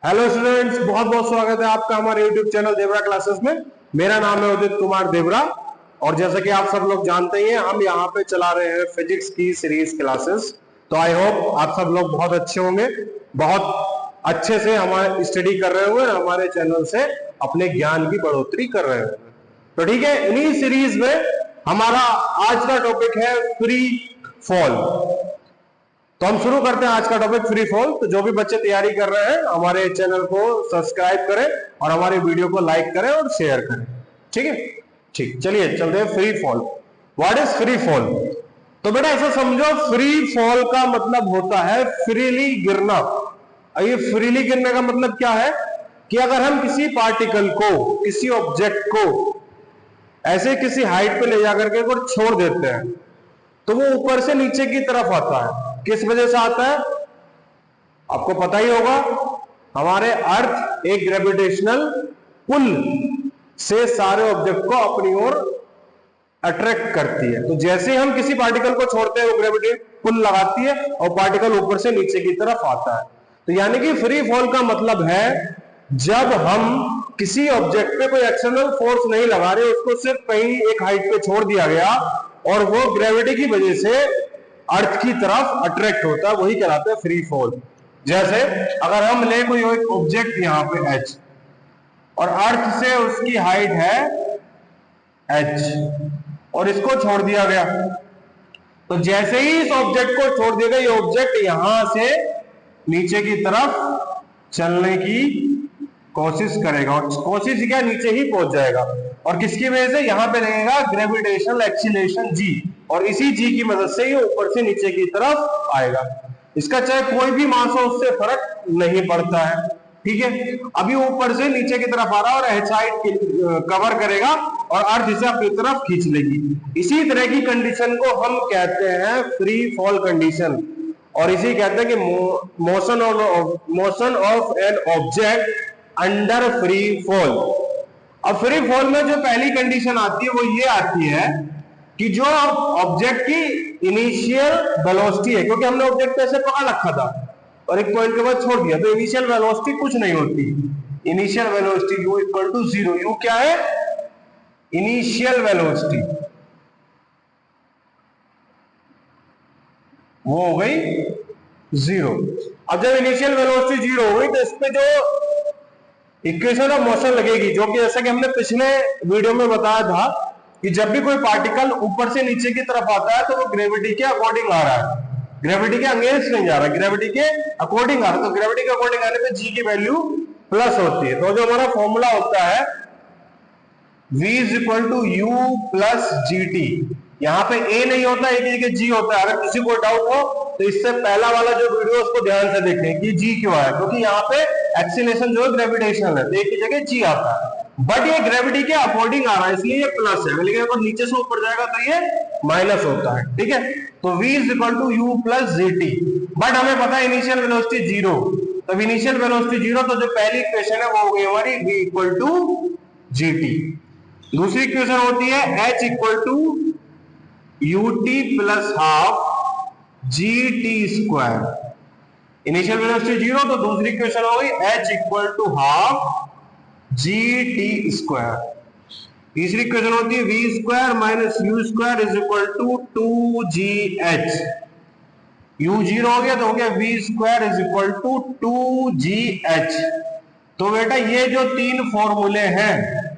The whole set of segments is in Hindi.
हेलो स्टूडेंट्स, बहुत बहुत स्वागत है आपका हमारे यूट्यूब चैनल देवरा क्लासेस में। मेरा नाम है उदित कुमार देवरा और जैसा कि आप सब लोग जानते ही हैं, हम यहाँ पे चला रहे हैं फिजिक्स की सीरीज क्लासेस। तो आई होप आप सब लोग बहुत अच्छे होंगे, बहुत अच्छे से हमारे स्टडी कर रहे होंगे और हमारे चैनल से अपने ज्ञान की बढ़ोतरी कर रहे होंगे। तो ठीक है, इन्हीं सीरीज में हमारा आज का टॉपिक है फ्री फॉल। तो हम शुरू करते हैं आज का टॉपिक फ्री फॉल। तो जो भी बच्चे तैयारी कर रहे हैं, हमारे चैनल को सब्सक्राइब करें और हमारे वीडियो को लाइक करें और शेयर करें। ठीक है, ठीक, चलिए चलते हैं free fall. What is free fall? तो बेटा ऐसा समझो, फ्री फॉल का मतलब होता है फ्रीली गिरना। ये फ्रीली गिरने का मतलब क्या है कि अगर हम किसी पार्टिकल को, किसी ऑब्जेक्ट को ऐसे किसी हाइट पे ले जाकर के छोड़ देते हैं तो वो ऊपर से नीचे की तरफ आता है। किस वजह से आता है? आपको पता ही होगा, हमारे अर्थ एक ग्रेविटेशनल पुल से सारे ऑब्जेक्ट को अपनी ओर अट्रैक्ट करती है। तो जैसे हम किसी पार्टिकल को छोड़ते हैं, वो ग्रेविटी पुल लगाती है और पार्टिकल ऊपर से नीचे की तरफ आता है। तो यानी कि फ्री फॉल का मतलब है जब हम किसी ऑब्जेक्ट पे कोई एक्सटर्नल फोर्स नहीं लगा रहे, उसको सिर्फ कहीं एक हाइट पे छोड़ दिया गया और वो ग्रेविटी की वजह से अर्थ की तरफ अट्रैक्ट होता है, वही कहलाता है फ्री फॉल। जैसे अगर हम ले कोई एक ऑब्जेक्ट यहां पे h और अर्थ से उसकी हाइट है h और इसको छोड़ दिया गया, तो जैसे ही इस ऑब्जेक्ट को छोड़ दिया गया, ये ऑब्जेक्ट यहां से नीचे की तरफ चलने की कोशिश करेगा और कोशिश क्या, नीचे ही पहुंच जाएगा। और किसकी वजह से? यहां पे रहेगा ग्रेविटेशनल एक्सीलरेशन g, और इसी g की मदद से ये ऊपर से नीचे की तरफ आएगा। इसका चाहे कोई भी मास हो, उससे फर्क नहीं पड़ता है। ठीक है, अभी ऊपर से नीचे की तरफ आ रहा है और h हाइट कवर करेगा और अर्थ इसे अपनी तरफ खींच लेगी। इसी तरह की कंडीशन को हम कहते हैं फ्री फॉल कंडीशन, और इसी कहते हैं कि motion of an object under free fall. अब फ्री फॉल में जो पहली कंडीशन आती है वो ये आती है कि जो ऑब्जेक्ट की इनिशियल वेलोसिटी है, क्योंकि हमने ऑब्जेक्ट को ऐसे पकड़ रखा था और एक पॉइंट के बाद छोड़ दिया, तो इनिशियल वेलोसिटी कुछ नहीं होती। Initial velocity u equal to 0। u क्या है? इनिशियल वेलोसिटी, वो हो गई 0। अब जब इनिशियल वेलोसिटी 0 हो गई तो इस पे जो इक्वेशन ऑफ मोशन लगेगी, जो कि जैसा कि हमने पिछले वीडियो में बताया था कि जब भी कोई पार्टिकल ऊपर से नीचे की तरफ आता है तो वो ग्रेविटी के अकॉर्डिंग आ रहा है, ग्रेविटी के अगेंस्ट नहीं जा रहा, ग्रेविटी के अकॉर्डिंग आ रहा है। तो ग्रेविटी के अकॉर्डिंग आने पे g की वैल्यू प्लस होती है। तो जो हमारा फॉर्मूला होता है v is equal to u plus g t. यहाँ पे a नहीं होता, एक ही जगह g होता है। अगर किसी को डाउट हो तो इससे पहला वाला जो वीडियो उसको ध्यान से देखें कि g क्यों आया, क्योंकि यहाँ पे एक्सीलरेशन जो है ग्रेविटेशनल है, तो एक ही जगह g आता है, बट ये ग्रेविटी के अकॉर्डिंग आ रहा है इसलिए ये प्लस है, लेकिन अगर नीचे से ऊपर जाएगा तो ये माइनस होता है। ठीक है, तो v is equal to u plus g t, but हमें पता है इनिशियल वेलोसिटी 0। तो इनिशियल वेलोसिटी 0, तो जो पहली इक्वेशन है वो हो गई हमारी v equal to g t. दूसरी इक्वेशन होती है h equal to ut plus half g t square. Initial velocity 0, तो दूसरी इक्वेशन हो गई h equal to half g t square. तीसरी इक्वेशन होती है v square minus u square is equal to 2gh। u 0 हो गया तो हो गया v square is equal to 2gh। तो बेटा ये जो तीन फॉर्मूले हैं,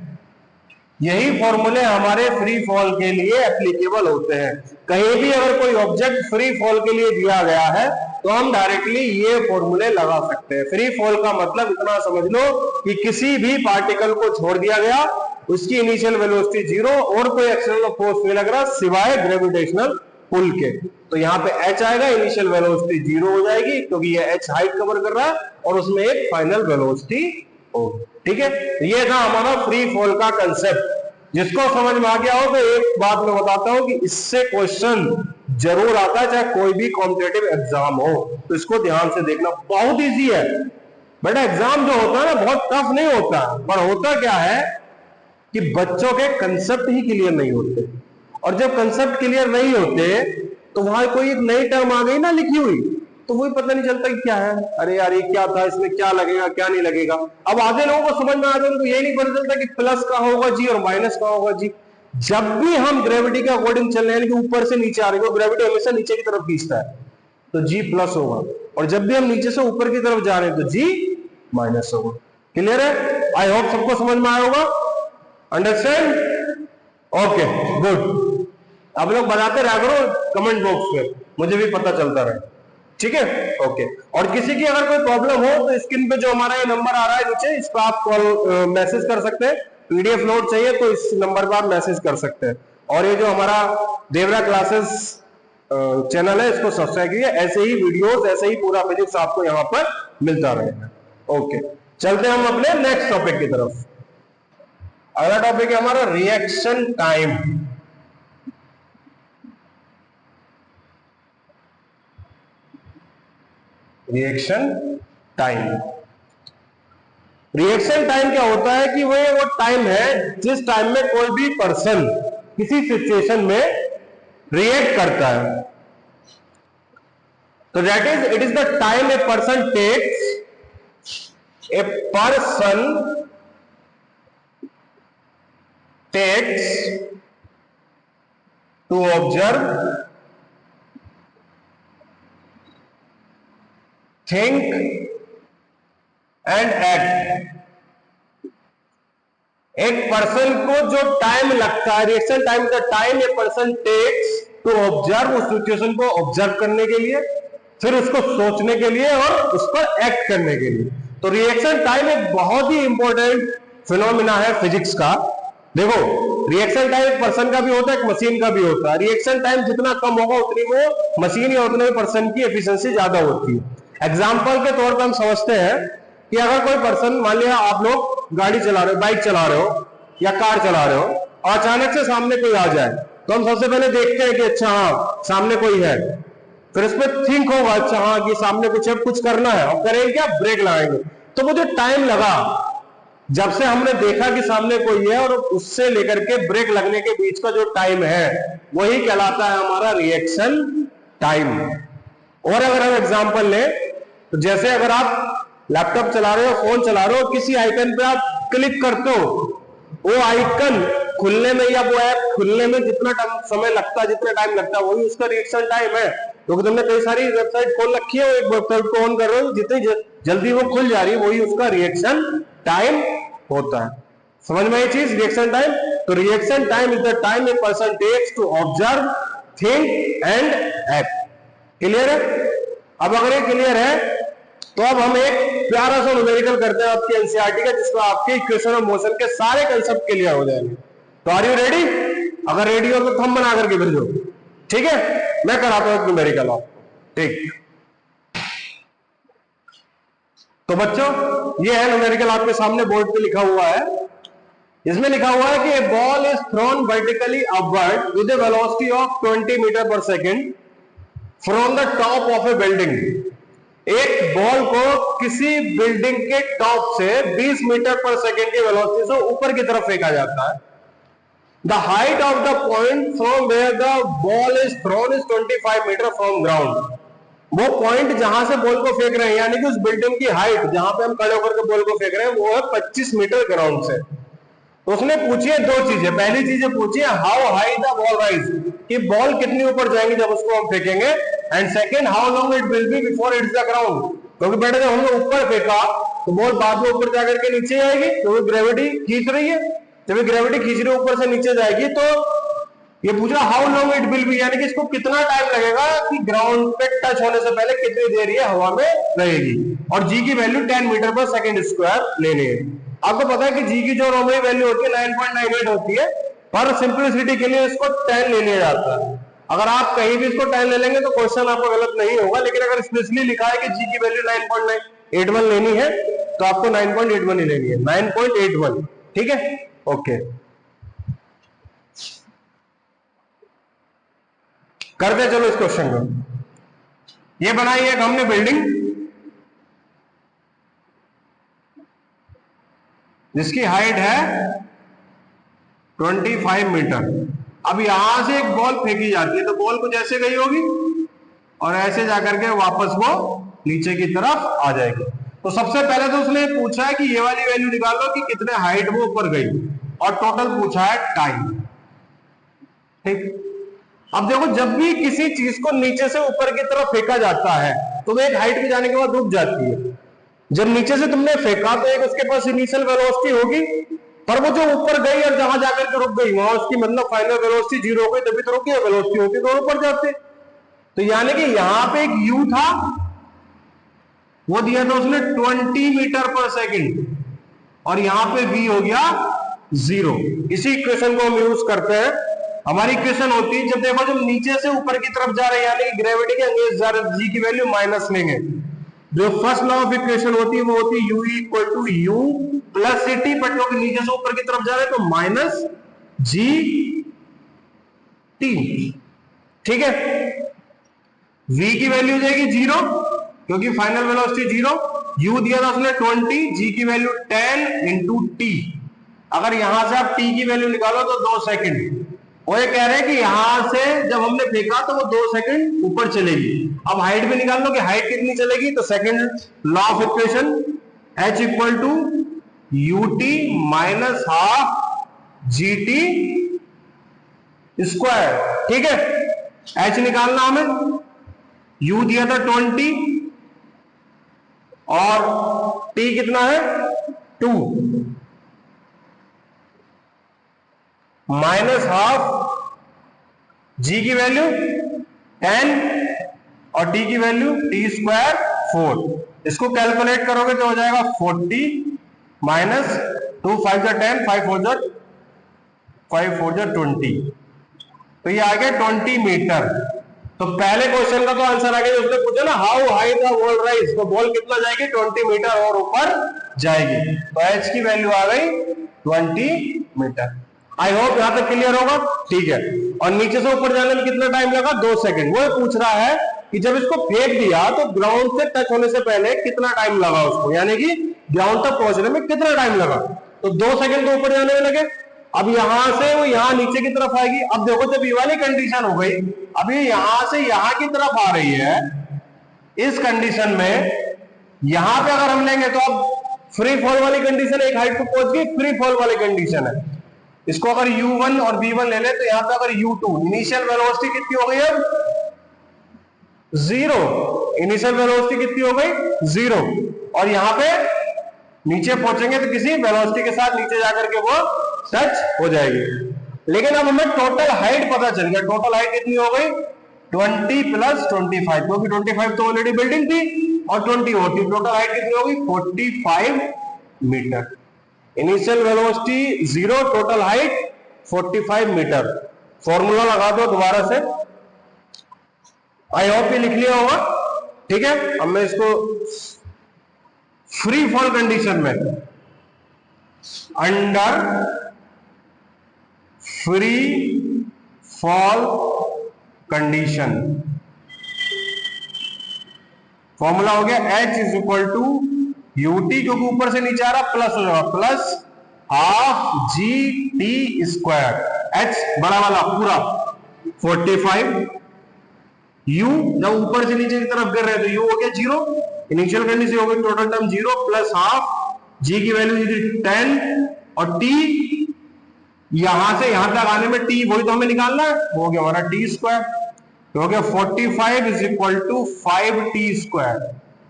यही फॉर्मूले हमारे फ्री फॉल के लिए एप्लीकेबल होते हैं। कहीं भी अगर कोई ऑब्जेक्ट फ्री फॉल के लिए दिया गया है तो हम डायरेक्टली ये फॉर्मूले लगा सकते हैं। फ्री फॉल का मतलब इतना समझ लो कि किसी भी पार्टिकल को छोड़ दिया गया, उसकी इनिशियल वेलोसिटी 0 और कोई एक्सटर्नल फोर्स नहीं लग रहा सिवाय ग्रेविटेशनल पुल के, तो यहाँ पे h आएगा, इनिशियल वेलोसिटी 0 हो जाएगी क्योंकि ये h हाइट कवर कर रहा है और उसमें एक फाइनल वेलोसिटी होगी। ठीक है, ये था हमारा फ्री फॉल का कंसेप्ट। जिसको समझ में आ गया हो तो एक बात मैं बताता हूं कि इससे क्वेश्चन जरूर आता है, चाहे कोई भी कॉम्पिटिटिव एग्जाम हो, तो इसको ध्यान से देखना, बहुत इजी है बेटा। एग्जाम जो होता है ना बहुत टफ नहीं होता, पर होता क्या है कि बच्चों के कंसेप्ट ही क्लियर नहीं होते, और जब कंसेप्ट क्लियर नहीं होते तो वहां कोई एक नई टर्म आ गई ना लिखी हुई, तो वही पता नहीं चलता कि क्या है, अरे यार ये क्या था, इसमें क्या लगेगा क्या नहीं लगेगा। अब आधे लोगों को समझ में आता है, उनको यही नहीं पता चलता कि प्लस कहाँ होगा जी और माइनस कहाँ होगा जी। जब भी हम ग्रेविटी के अकॉर्डिंग चल रहे हैं कि ऊपर से नीचे आ रहे हैं, ग्रेविटी हमेशा नीचे की तरफ खींचता है, तो जी प्लस होगा, और जब भी हम नीचे से ऊपर की तरफ जा रहे हैं तो जी माइनस होगा। क्लियर है? आई होप सबको समझ में आया होगा। अंडरस्टैंड? Okay good. आप लोग बताते रहा करो कमेंट बॉक्स में, मुझे भी पता चलता रहे। ठीक है? ओके। और किसी की अगर कोई प्रॉब्लम हो तो स्क्रीन पे जो हमारा ये नंबर आ रहा है नीचे, इस पर आप कॉल मैसेज कर सकते हैं। पीडीएफ नोट चाहिए तो इस नंबर पर आप मैसेज कर सकते हैं। और ये जो हमारा देवरा क्लासेस चैनल है, इसको सब्सक्राइब कीजिए, ऐसे ही वीडियोस, ऐसे ही पूरा फिजिक्स आपको यहाँ पर मिलता रहेगा। ओके, चलते हैं हम अपने नेक्स्ट टॉपिक की तरफ। अगला टॉपिक है हमारा reaction time. Reaction time. Reaction time क्या होता है कि वो टाइम है जिस टाइम में कोई भी पर्सन किसी सिचुएशन में रिएक्ट करता है। तो that is, it is the time a person takes to observe, think and act. एक पर्सन को जो टाइम लगता है, reaction time the time a person takes to observe, उस सिचुएशन को ऑब्जर्व करने के लिए, फिर उसको सोचने के लिए और उस पर एक्ट करने के लिए। तो रिएक्शन टाइम एक बहुत ही इंपॉर्टेंट फिनोमिना है फिजिक्स का। देखो, रिएक्शन टाइम एक पर्सन का भी होता है, एक मशीन का भी होता है। रिएक्शन टाइम जितना कम होगा उतनी वो मशीन या उतने पर्सन की एफिशिएंसी ज्यादा होती है। एग्जाम्पल के तौर पर हम समझते हैं कि अगर कोई पर्सन, मान लिया आप लोग गाड़ी चला रहे हो, बाइक चला रहे हो या कार चला रहे हो, और अचानक से सामने कोई आ जाए, तो हम सबसे पहले देखते हैं कि अच्छा हाँ सामने कोई है। फिर उसमें थिंक होगा, अच्छा हाँ कि सामने कुछ है, कुछ करना है, और करेंगे क्या, ब्रेक लगाएंगे। तो मुझे टाइम लगा जब से हमने देखा कि सामने कोई है और उससे लेकर के ब्रेक लगने के बीच का जो टाइम है, वही कहलाता है हमारा रिएक्शन टाइम। और अगर हम एग्जांपल लें तो जैसे अगर आप लैपटॉप चला रहे हो, फोन चला रहे हो, किसी आइकन पे आप क्लिक करते हो, वो आइकन खुलने में या वो ऐप खुलने में जितना समय लगता है, जितना टाइम लगता है, वही उसका रिएक्शन टाइम है। क्योंकि तुमने कई सारी वेबसाइट खोल रखी है, एक वेबसाइट को ऑन कर रहे हो, जितनी जल्दी वो खुल जा रही है, वही उसका रिएक्शन टाइम होता है। समझ में ये चीज, रिएक्शन टाइम? तो reaction time is the time a person takes to observe, think and act. Clear है? अब अगर ये क्लियर है तो अब हम एक प्यारा सा न्यूमेरिकल करते हैं आपके एनसीईआरटी का, जिसमें आपके इक्वेशन ऑफ मोशन के सारे कंसेप्ट क्लियर हो जाएंगे। तो आर यू रेडी? अगर रेडी हो तो थंब बना करके भेजो। ठीक है, मैं कराता हूं एक न्यूमेरिकल आपको। ठीक, तो बच्चों ये है न्यूमेरिकल, आपके सामने बोर्ड पे लिखा हुआ है। इसमें लिखा हुआ है कि a ball is thrown vertically upward with a velocity of 20 metre per second from the top of a building. एक बॉल को किसी बिल्डिंग के टॉप से 20 मीटर पर सेकेंड की वेलोसिटी से ऊपर की तरफ फेंका जाता है। The height of the point from where the ball is thrown is 25 metre from ground. वो पॉइंट जहां से बॉल को फेंक रहे हैं, यानी कि उस बिल्डिंग की हाइट जहां पे हम खड़े होकर के बॉल को फेंक रहे हैं, वो है 25 मीटर ग्राउंड से। तो उसने पूछी है दो चीजें। पहली चीजें पूछी है how high the ball rise, कि बॉल कितनी ऊपर जाएंगी जब उसको हम फेंकेंगे, and second how long it will be before its the ground. क्योंकि बेटा जब हमने ऊपर फेंका तो बॉल बाद में ऊपर जाकर के नीचे आएगी, क्योंकि ग्रेविटी खींच रही है। जब ग्रेविटी खींच रही है ऊपर से नीचे जाएगी, तो ये पूछा how long it will B, यानी कि इसको कितना टाइम लगेगा कि ग्राउंड पे टच होने से पहले कितनी देर ये हवा में रहेगी। और जी की value 10 metre per second square लेनी है। आपको पता है कि जी की जो नॉर्मल वैल्यू होती है 9.98 होती है, पर सिंपलिसिटी के लिए इसको 10 ले लिया जाता है। अगर आप कहीं भी इसको 10 ले लेंगे तो क्वेश्चन आपको गलत नहीं होगा, लेकिन अगर स्पेशली लिखा है कि जी की वैल्यू 9.81 लेनी है तो आपको 9.81 ही लेनी है, 9.81। ठीक है, ओके। करते चलो इस क्वेश्चन को। ये बनाई है हमने बिल्डिंग जिसकी हाइट है 25 मीटर। अब यहां से एक बॉल फेंकी जाती है, तो बॉल कुछ ऐसे गई होगी, और ऐसे जाकर के वापस वो नीचे की तरफ आ जाएगी। तो सबसे पहले तो उसने पूछा है कि ये वाली वैल्यू निकालो कि कितने हाइट वो ऊपर गई, और टोटल पूछा है टाइम। ठीक, अब देखो जब भी किसी चीज को नीचे से ऊपर की तरफ फेंका जाता है तो वो एक हाइट पे जाने के बाद रुक जाती है। जब नीचे से तुमने फेंका तो एक उसके पास इनिशियल वेलोसिटी होगी, पर वो जो ऊपर गई और जहां जाकर के रुक गई वहां उसकी मतलब फाइनल वेलोसिटी जीरो हो गई, तभी तो रुकी है। वेलोसिटी होती तो ऊपर जाते। तो यानी कि यहां पे एक u था, वो दिया था उसने 20 मीटर पर सेकंड, और यहां पे v हो गया 0। इसी इक्वेशन को हम यूज करते हैं। हमारी इक्वेशन होती है, जब देखो जब नीचे से ऊपर की तरफ जा रहे हैं यानी कि ग्रेविटी के अगेंस्ट जा रहे, जी की वैल्यू माइनस लेंगे। जो फर्स्ट लॉ ऑफ इक्वेशन होती है वो होती है u equal to u plus c t, but क्योंकि नीचे से ऊपर की तरफ जा रहे हैं तो माइनस जी टी। ठीक है, v की वैल्यू जाएगी 0 क्योंकि फाइनल वेलोसिटी 0, u दिया था उसने 20, g की वैल्यू 10 इंटू टी। अगर यहां से आप t की वैल्यू निकालो तो 2 सेकंड। वो ये कह रहे हैं कि यहां से जब हमने फेंका तो वो 2 सेकंड ऊपर चलेगी। अब हाइट भी निकाल लो कि हाइट कितनी चलेगी, तो second law of equation h equal to u t minus half g t square. ठीक है, h निकालना हमें, u दिया था 20 और t कितना है 2, माइनस हाफ g की वैल्यू 10 और t की वैल्यू t स्क्वायर 4। इसको कैलकुलेट करोगे तो हो जाएगा 40 माइनस 2 5 10 5 4 20, तो ये आ गया 20 मीटर। तो पहले क्वेश्चन का तो आंसर आ गया, उसने पूछा ना how high the ball rise, तो बॉल कितना जाएगी 20 मीटर और ऊपर जाएगी। तो h की वैल्यू आ गई 20 मीटर। आई होप यहां तक क्लियर होगा। ठीक है, और नीचे से ऊपर जाने में कितना टाइम लगा 2 सेकंड। वो पूछ रहा है कि जब इसको फेंक दिया तो ग्राउंड से टच होने से पहले कितना टाइम लगा उसको, यानी कि ग्राउंड तक पहुंचने में कितना टाइम लगा। तो 2 सेकंड तो ऊपर जाने में लगे। अब यहां से वो यहां नीचे की तरफ आएगी। अब देखो जब ये वाली कंडीशन हो गई, अब ये यहां से यहां की तरफ आ रही है, इस कंडीशन में यहां पे अगर हम लेंगे तो अब फ्री फॉल वाली कंडीशन, एक हाइट पे पहुंच गई, फ्री फॉल वाली कंडीशन है। इसको अगर u1 और v1 ले ले तो यहां पे अगर u2 इनिशियल वेलोसिटी कितनी हो गई अब 0, इनिशियल वेलोसिटी कितनी हो गई 0, और यहां पे नीचे पहुंचेंगे तो किसी वेलोसिटी के साथ नीचे जाकर के वो टच हो जाएगी। लेकिन अब हमें टोटल हाइट पता चल गया। टोटल हाइट कितनी हो गई 20 प्लस 25, क्योंकि 25 तो ऑलरेडी बिल्डिंग थी और 20 होती, टोटल हाइट कितनी हो गई 45 metre. Initial velocity 0, total height 45 metre. Formula लगा दो दोबारा से, आई होप ये लिख लिया होगा। ठीक है, अब मैं इसको फ्री फॉल कंडीशन में, under free fall condition, formula हो गया h is equal to u t, क्योंकि ऊपर से नीचे आ रहा प्लस हो जाएगा, plus half g t square, h बड़ा वाला पूरा 45, u जब ऊपर से नीचे की तरफ गिर रहे तो u हो गया 0, इनिशियल कंडीशन हो गई total term 0 plus half, g की वैल्यू 10 और t यहां से यहां तक आने में t वही तो हमें निकालना है, वो हो गया हमारा टी स्क्वायर, तो हो गया 45 is equal to 5t square,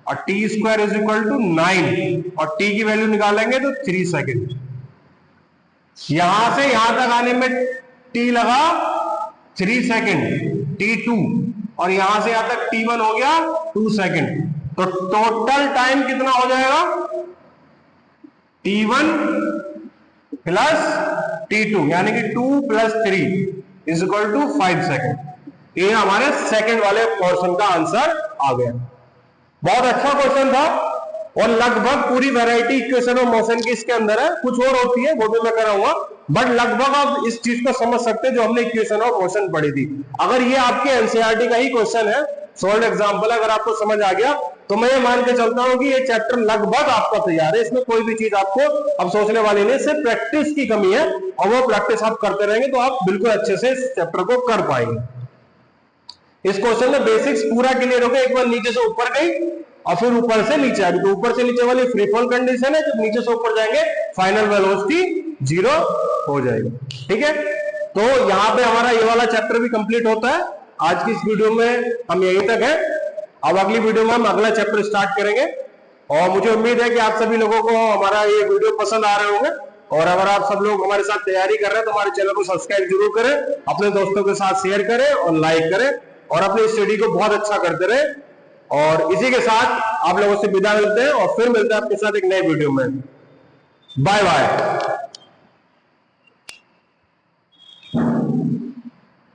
और t square is equal to 9, और टी की वैल्यू निकालेंगे तो 3 सेकेंड। यहां से यहां तक आने में टी लगा 3 सेकेंड, t2, और यहां से यहां तक t1 हो गया 2 सेकेंड। तो टोटल टाइम कितना हो जाएगा t1 प्लस t2, यानी कि 2 plus 3 is equal to 5 second. ये हमारे सेकेंड वाले पोर्शन का आंसर आ गया। बहुत अच्छा क्वेश्चन था, और लगभग पूरी वैरायटी इक्वेशन ऑफ मोशन की इसके अंदर है, कुछ और होती है वो भी मैं कराऊंगा, बट लगभग आप इस चीज को समझ सकते हैं जो हमने इक्वेशन ऑफ मोशन पढ़ी थी। अगर ये आपके एनसीईआरटी का ही क्वेश्चन है, सॉल्व एग्जांपल, अगर आपको समझ आ गया तो मैं ये मान के चलता हूं कि ये चैप्टर लगभग आपका तैयार है। इसमें कोई भी चीज आपको अब सोचने वाली नहीं, सिर्फ प्रैक्टिस की कमी है, और वो प्रैक्टिस आप करते रहेंगे तो आप बिल्कुल अच्छे से इस चैप्टर को कर पाएंगे। इस क्वेश्चन में बेसिक्स पूरा क्लियर हो गया। एक बार नीचे से ऊपर गई और फिर ऊपर से नीचे आ गई, तो ऊपर से नीचे वाली फ्री फॉल कंडीशन है, जब नीचे से ऊपर जाएंगे फाइनल वेलोसिटी 0 हो जाएगी। ठीक है, तो यहाँ पे हमारा ये वाला चैप्टर भी कंप्लीट होता है। आज की इस वीडियो में हम यहीं तक है। अब अगली वीडियो में हम अगला चैप्टर स्टार्ट करेंगे, और मुझे उम्मीद है कि आप सभी लोगों को हमारा ये वीडियो पसंद आ रहे होंगे। और अगर आप सब लोग हमारे साथ तैयारी कर रहे हैं तो हमारे चैनल को सब्सक्राइब जरूर करें, अपने दोस्तों के साथ शेयर करें और लाइक करें, और अपनी स्टडी को बहुत अच्छा करते रहे। और इसी के साथ आप लोगों से विदा मिलते हैं, और फिर मिलते हैं आपके साथ एक नए वीडियो में। Bye bye.